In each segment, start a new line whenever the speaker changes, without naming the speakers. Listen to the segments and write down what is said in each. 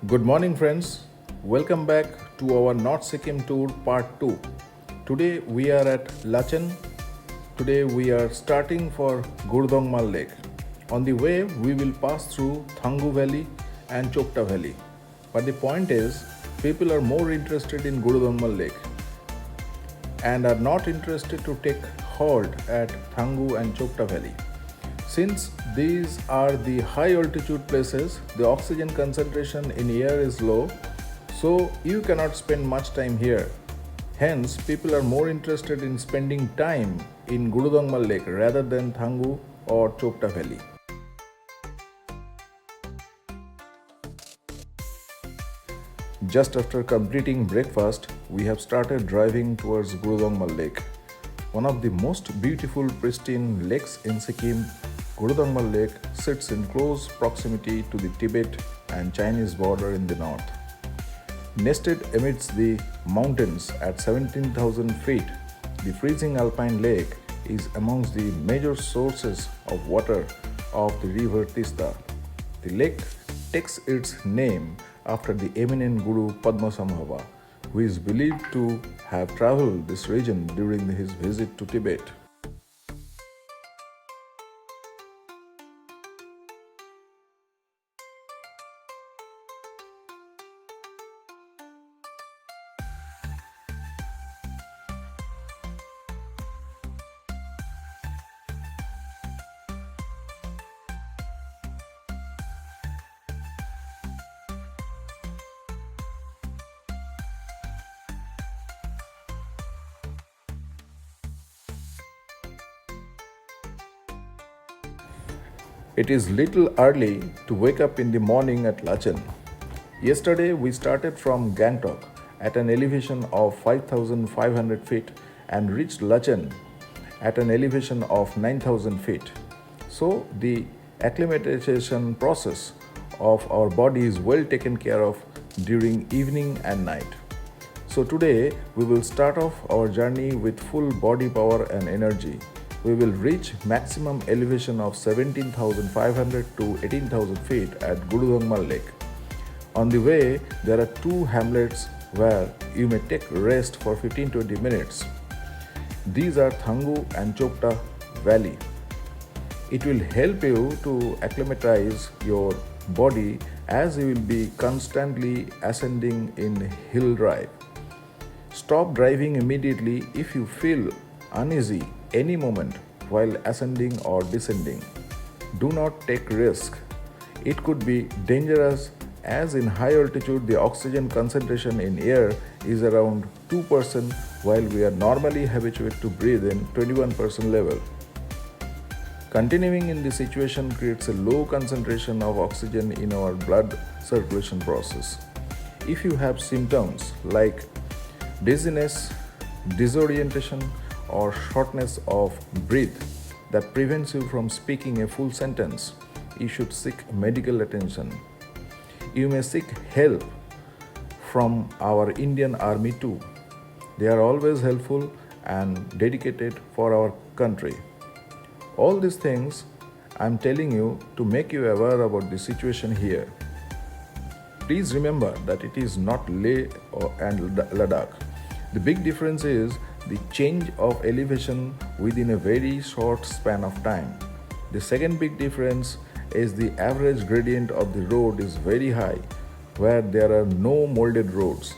Good morning, friends. Welcome back to our North Sikkim tour part 2. Today we are at Lachen. Today we are starting for Gurudongmar Lake. On the way, we will pass through Thangu Valley and Chokta Valley. But the point is, people are more interested in Gurudongmar Lake and are not interested to take halt at Thangu and Chokta Valley. Since these are the high altitude places, the oxygen concentration in air is low, so you cannot spend much time here. Hence, people are more interested in spending time in Gurudongmar Lake rather than Thangu or Chokta Valley. Just after completing breakfast, we have started driving towards Gurudongmar Lake. One of the most beautiful pristine lakes in Sikkim, Gurudongmar Lake sits in close proximity to the Tibet and Chinese border in the north. Nested amidst the mountains at 17,000 feet, the freezing alpine lake is amongst the major sources of water of the river Tista. The lake takes its name after the eminent Guru Padmasambhava, who is believed to have traveled this region during his visit to Tibet. It is little early to wake up in the morning at Lachen. Yesterday we started from Gangtok at an elevation of 5,500 feet and reached Lachen at an elevation of 9,000 feet. So the acclimatization process of our body is well taken care of during evening and night. So today we will start off our journey with full body power and energy. We will reach maximum elevation of 17,500 to 18,000 feet at Gurudongmar Lake. On the way, there are two hamlets where you may take rest for 15-20 minutes. These are Thangu and Chokta Valley. It will help you to acclimatize your body as you will be constantly ascending in hill drive. Stop driving immediately if you feel uneasy any moment while ascending or descending. Do not take risk. It could be dangerous as in high altitude the oxygen concentration in air is around 2% while we are normally habituated to breathe in 21% level. Continuing in this situation creates a low concentration of oxygen in our blood circulation process. If you have symptoms like dizziness, disorientation, or shortness of breath that prevents you from speaking a full sentence, you should seek medical attention. You may seek help from our Indian Army too. They are always helpful and dedicated for our country. All these things I am telling you to make you aware about the situation here. Please remember that it is not Leh and Ladakh. The big difference is the change of elevation within a very short span of time. The second big difference is the average gradient of the road is very high, where there are no molded roads.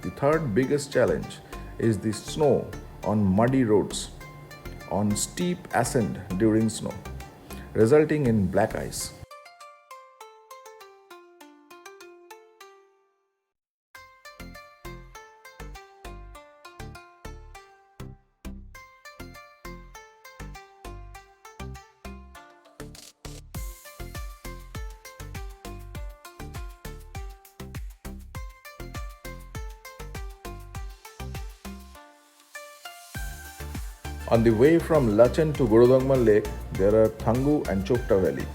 The third biggest challenge is the snow on muddy roads, on steep ascent during snow, resulting in black ice. On the way from Lachen to Gurudongmar Lake, there are Thangu and Chokta Valley.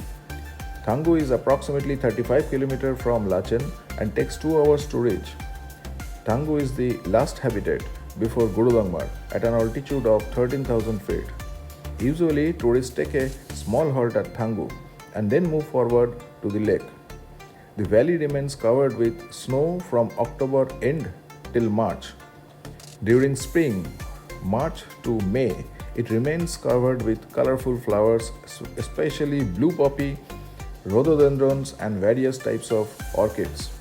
Thangu is approximately 35 km from Lachen and takes 2 hours to reach. Thangu is the last habitat before Gurudongmar at an altitude of 13,000 feet. Usually, tourists take a small halt at Thangu and then move forward to the lake. The valley remains covered with snow from October end till March. During spring, March to May, it remains covered with colorful flowers, especially blue poppy, rhododendrons, and various types of orchids.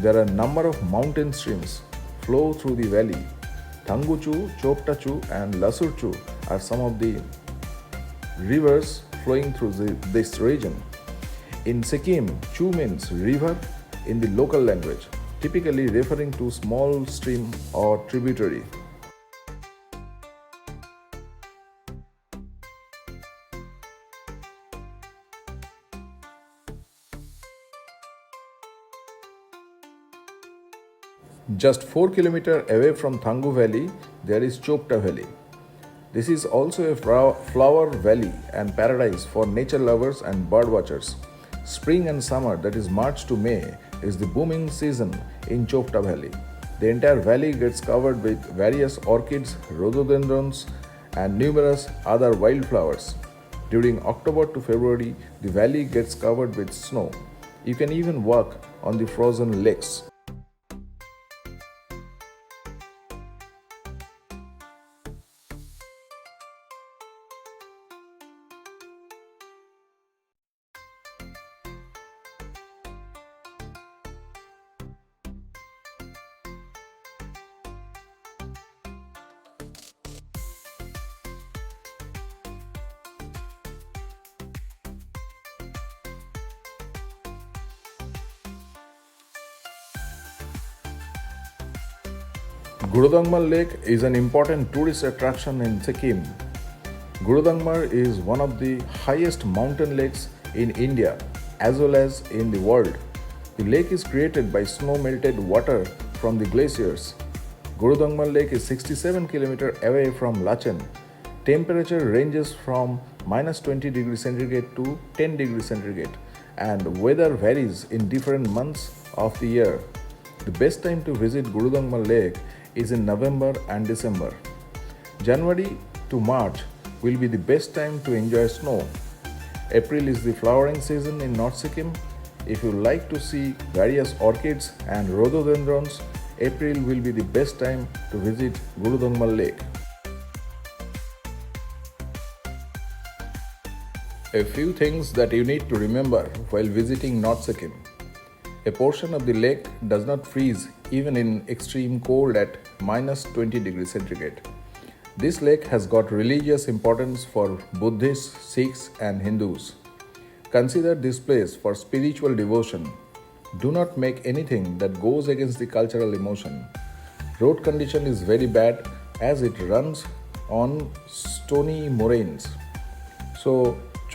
There are a number of mountain streams flow through the valley. Thanguchu, Choptachu, and Lasurchu are some of the rivers flowing through this region. In Sikkim, Chu means river in the local language, typically referring to small stream or tributary. Just 4 km away from Thangu Valley, there is Chopta Valley. This is also a flower valley and paradise for nature lovers and bird watchers. Spring and summer, that is March to May, is the booming season in Chopta Valley. The entire valley gets covered with various orchids, rhododendrons, and numerous other wildflowers. During October to February, the valley gets covered with snow. You can even walk on the frozen lakes. Gurudongmar Lake is an important tourist attraction in Sikkim. Gurudongmar is one of the highest mountain lakes in India as well as in the world. The lake is created by snow-melted water from the glaciers. Gurudongmar Lake is 67 km away from Lachen. Temperature ranges from -20 degrees centigrade to 10 degrees centigrade, and weather varies in different months of the year. The best time to visit Gurudongmar Lake is in November and December. January to March will be the best time to enjoy snow. April is the flowering season in North Sikkim. If you like to see various orchids and rhododendrons, April will be the best time to visit Gurudongmar Lake. A few things that you need to remember while visiting North Sikkim. A portion of the lake does not freeze even in extreme cold at -20 degrees centigrade. This lake has got religious importance for Buddhists, Sikhs, and Hindus. Consider this place for spiritual devotion. Do not make anything that goes against the cultural emotion. Road condition is very bad as it runs on stony moraines. So,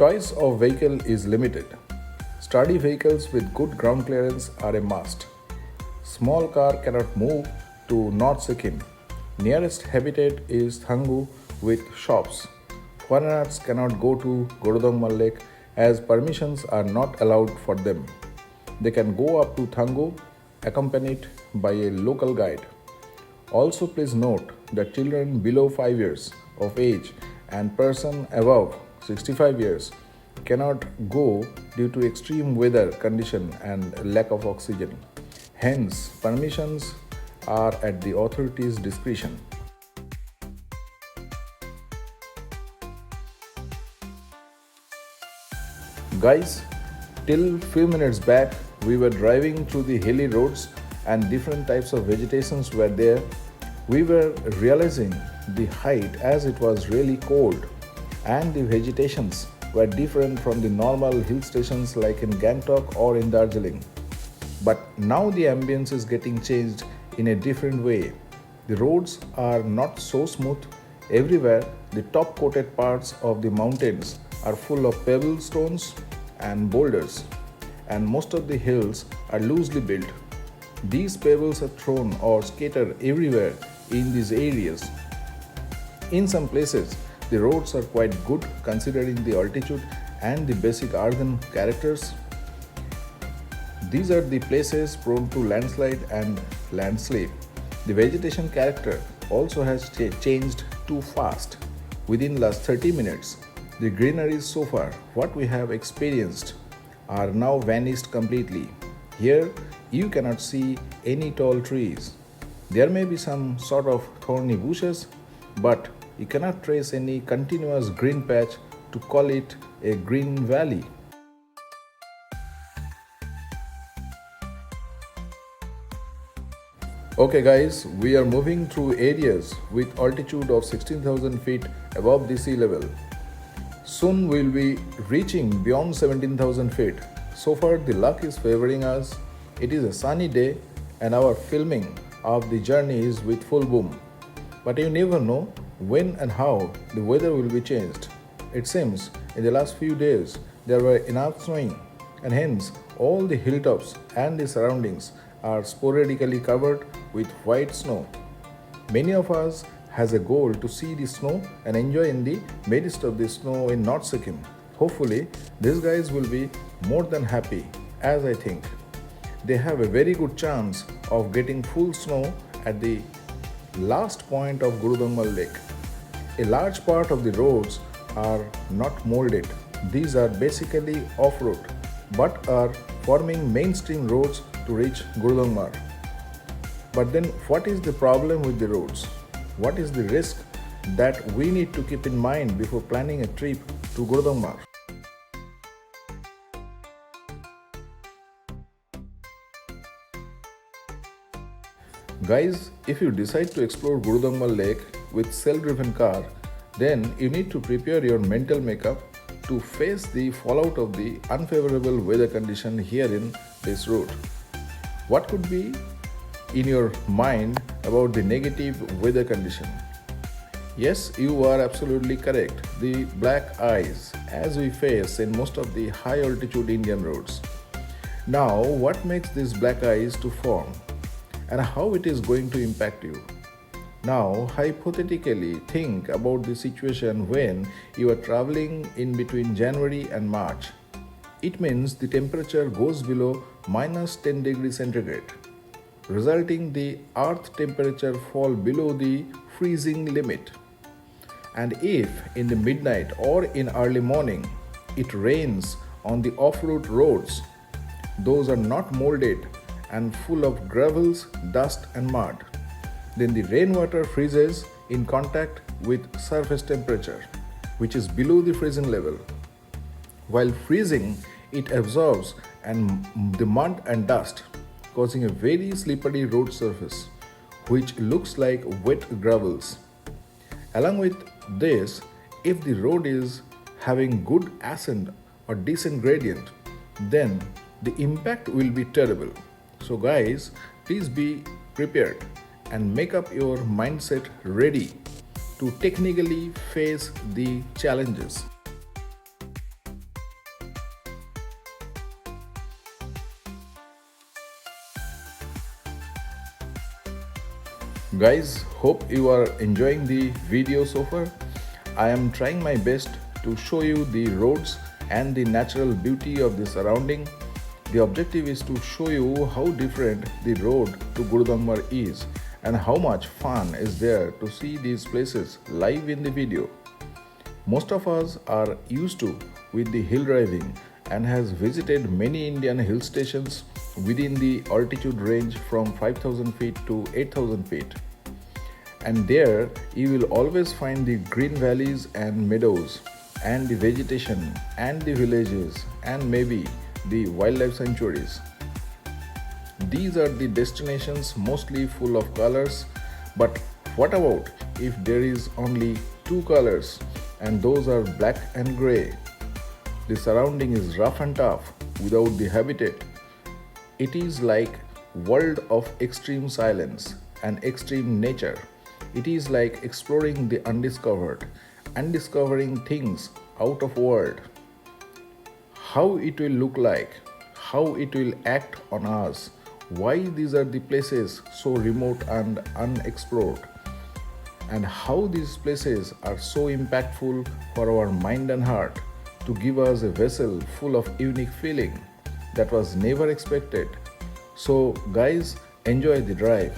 choice of vehicle is limited. Sturdy vehicles with good ground clearance are a must. Small car cannot move to North Sikkim. Nearest habitat is Thangu with shops. Foreigners cannot go to Gurudongmar Lake as permissions are not allowed for them. They can go up to Thangu accompanied by a local guide. Also, please note that children below 5 years of age and person above 65 years cannot go due to extreme weather condition and lack of oxygen. Hence, permissions are at the authorities' discretion. Guys, till few minutes back, we were driving through the hilly roads and different types of vegetations were there. We were realizing the height as it was really cold and the vegetations were different from the normal hill stations like in Gangtok or in Darjeeling. But now the ambience is getting changed in a different way. The roads are not so smooth. Everywhere, the top coated parts of the mountains are full of pebble stones and boulders, and most of the hills are loosely built. These pebbles are thrown or scattered everywhere in these areas. In some places, the roads are quite good considering the altitude and the basic earthen characters. These are the places prone to landslide and landslip. The vegetation character also has changed too fast. Within last 30 minutes, the greeneries so far what we have experienced are now vanished completely. Here, you cannot see any tall trees. There may be some sort of thorny bushes, but you cannot trace any continuous green patch to call it a green valley. Okay guys, we are moving through areas with altitude of 16,000 feet above the sea level. Soon we'll be reaching beyond 17,000 feet. So far the luck is favoring us. It is a sunny day and our filming of the journey is with full boom. But you never know when and how the weather will be changed. It seems in the last few days there were enough snowing and hence all the hilltops and the surroundings are sporadically covered with white snow. Many of us has a goal to see the snow and enjoy in the midst of the snow in North Sikkim. Hopefully, these guys will be more than happy, as I think. They have a very good chance of getting full snow at the last point of Gurudongmar lake. A large part of the roads are not molded. These are basically off-road, but are forming mainstream roads to reach Gurudongmar. But then what is the problem with the roads? What is the risk that we need to keep in mind before planning a trip to Gurudongmar? Guys, if you decide to explore Gurudongmar Lake with self-driven car, then you need to prepare your mental makeup to face the fallout of the unfavorable weather condition here in this route. What could be in your mind about the negative weather condition? Yes, you are absolutely correct. The black ice as we face in most of the high altitude Indian roads. Now, what makes this black ice to form and how it is going to impact you? Now, hypothetically think about the situation when you are traveling in between January and March. It means the temperature goes below minus 10 degrees centigrade, resulting the earth temperature fall below the freezing limit. And if in the midnight or in early morning it rains on the off-road roads, those are not molded and full of gravels, dust and mud, then the rainwater freezes in contact with surface temperature, which is below the freezing level. While freezing, it absorbs the mud and dust, causing a very slippery road surface, which looks like wet gravels. Along with this, if the road is having good ascent or decent gradient, then the impact will be terrible. So guys, please be prepared and make up your mindset ready to technically face the challenges. Guys, hope you are enjoying the video so far. I am trying my best to show you the roads and the natural beauty of the surrounding. The objective is to show you how different the road to Gurudongmar is and how much fun is there to see these places live in the video. Most of us are used to with the hill driving and has visited many Indian hill stations within the altitude range from 5,000 feet to 8,000 feet. And there you will always find the green valleys and meadows and the vegetation and the villages and maybe the wildlife sanctuaries. These are the destinations mostly full of colors, but what about if there is only two colors and those are black and grey? The surrounding is rough and tough without the habitat. It is like world of extreme silence and extreme nature. It is like exploring the undiscovered and discovering things out of world. How it will look like, how it will act on us, why these are the places so remote and unexplored, and how these places are so impactful for our mind and heart to give us a vessel full of unique feeling that was never expected. So guys, enjoy the drive.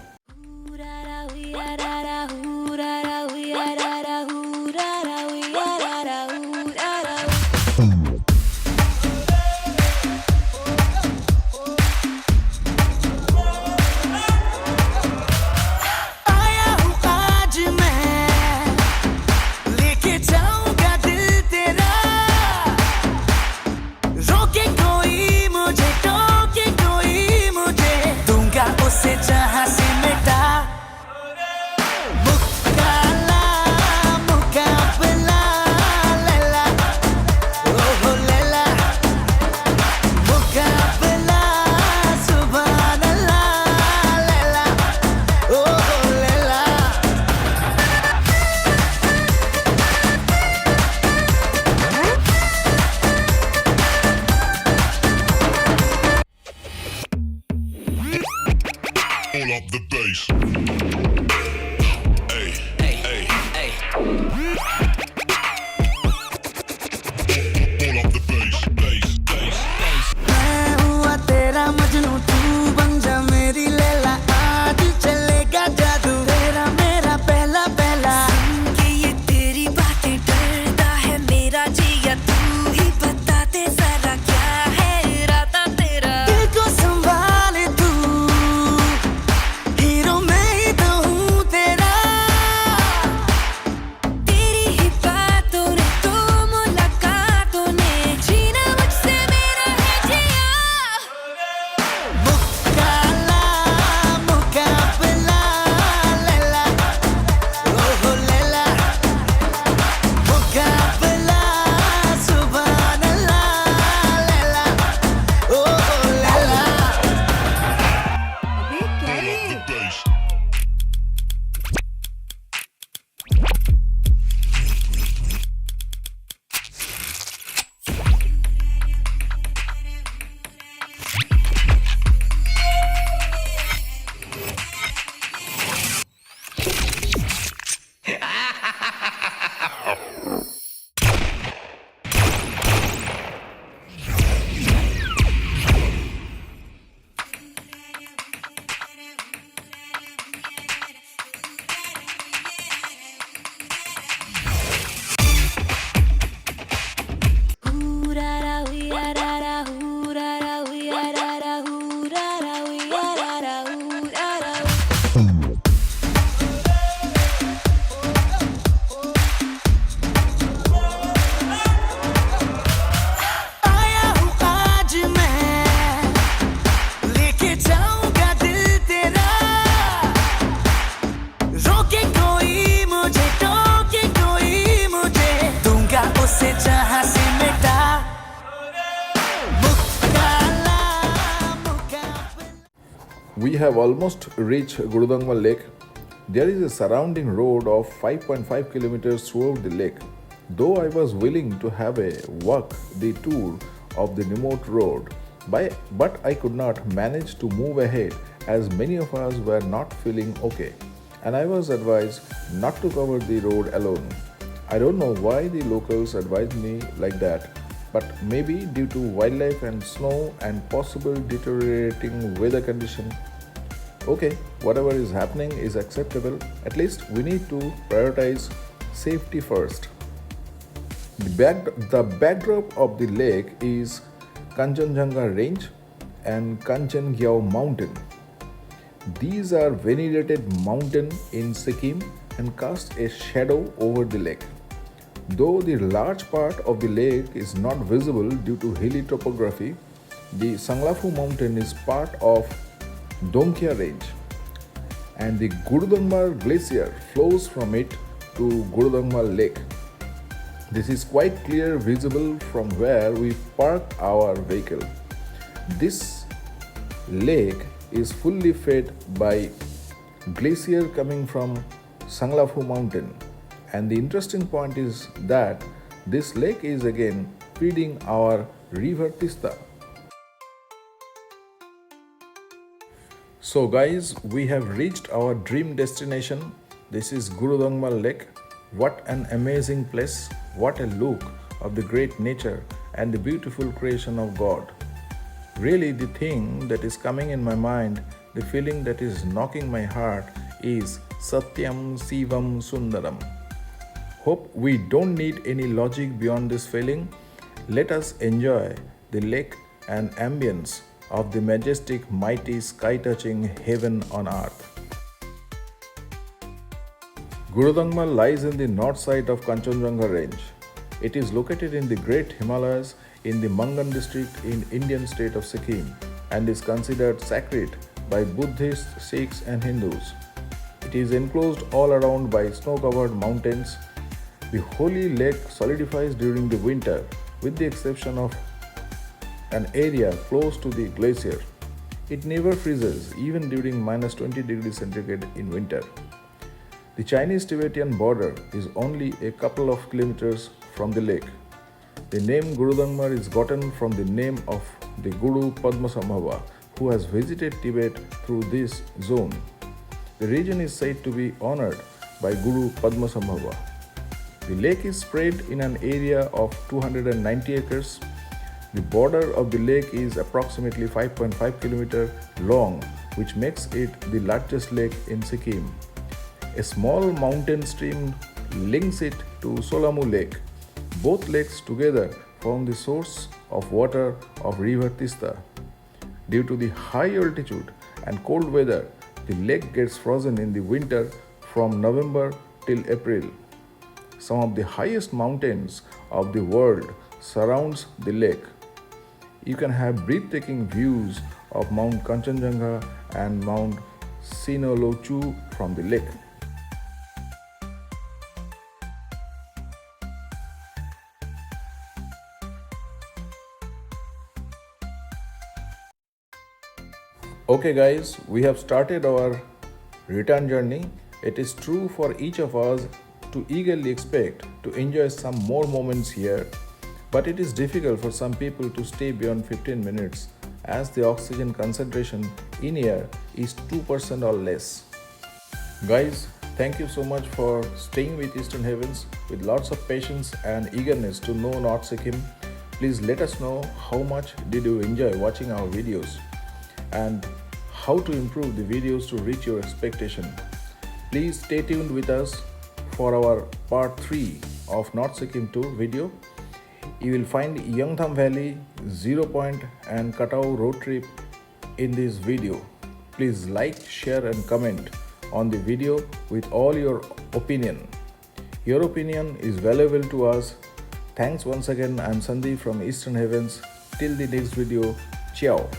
We have almost reached Gurudongmar Lake. There is a surrounding road of 5.5 kilometers throughout the lake. Though I was willing to have a walk the tour of the remote road, but I could not manage to move ahead as many of us were not feeling okay, and I was advised not to cover the road alone. I don't know why the locals advised me like that, but maybe due to wildlife and snow and possible deteriorating weather condition. Okay, whatever is happening is acceptable. At least we need to prioritize safety first. The backdrop of the lake is Kanchenjunga Range and Kanchenjunga Mountain. These are venerated mountain in Sikkim and cast a shadow over the lake. Though the large part of the lake is not visible due to hilly topography, the Sanglafu mountain is part of Domkhya range, and the Gurudongmar glacier flows from it to Gurudongmar lake. This is quite clear visible from where we park our vehicle. This lake is fully fed by glacier coming from Sanglafu mountain, and the interesting point is that this lake is again feeding our river Tista. So guys, we have reached our dream destination. This is Gurudongmar Lake. What an amazing place. What a look of the great nature and the beautiful creation of God. Really, the thing that is coming in my mind, the feeling that is knocking my heart is Satyam Sivam Sundaram. Hope we don't need any logic beyond this feeling. Let us enjoy the lake and ambience of the majestic, mighty, sky-touching heaven on earth. Gurudongmar lies in the north side of Kanchenjunga range. It is located in the Great Himalayas in the Mangan district in Indian state of Sikkim and is considered sacred by Buddhists, Sikhs and Hindus. It is enclosed all around by snow-covered mountains. The holy lake solidifies during the winter with the exception of an area close to the glacier. It never freezes even during minus 20 degrees centigrade in winter. The Chinese-Tibetan border is only a couple of kilometers from the lake. The name Gurudongmar is gotten from the name of the Guru Padmasambhava, who has visited Tibet through this zone. The region is said to be honored by Guru Padmasambhava. The lake is spread in an area of 290 acres. The border of the lake is approximately 5.5 km long, which makes it the largest lake in Sikkim. A small mountain stream links it to Solamu Lake. Both lakes together form the source of water of river Tista. Due to the high altitude and cold weather, the lake gets frozen in the winter from November till April. Some of the highest mountains of the world surrounds the lake. You can have breathtaking views of Mount Kanchenjunga and Mount Sinalochu from the lake. Okay guys, we have started our return journey. It is true for each of us to eagerly expect to enjoy some more moments here, but it is difficult for some people to stay beyond 15 minutes as the oxygen concentration in air is 2% or less. Guys, thank you so much for staying with Eastern Heavens with lots of patience and eagerness to know North Sikkim. Please let us know how much did you enjoy watching our videos and how to improve the videos to reach your expectation. Please stay tuned with us for our part 3 of North Sikkim tour video. You will find Yeongtham Valley, Zero Point and Katao road trip in this video. Please like, share and comment on the video with all your opinion. Your opinion is valuable to us. Thanks once again. I am Sandip from Eastern Heavens. Till the next video. Ciao.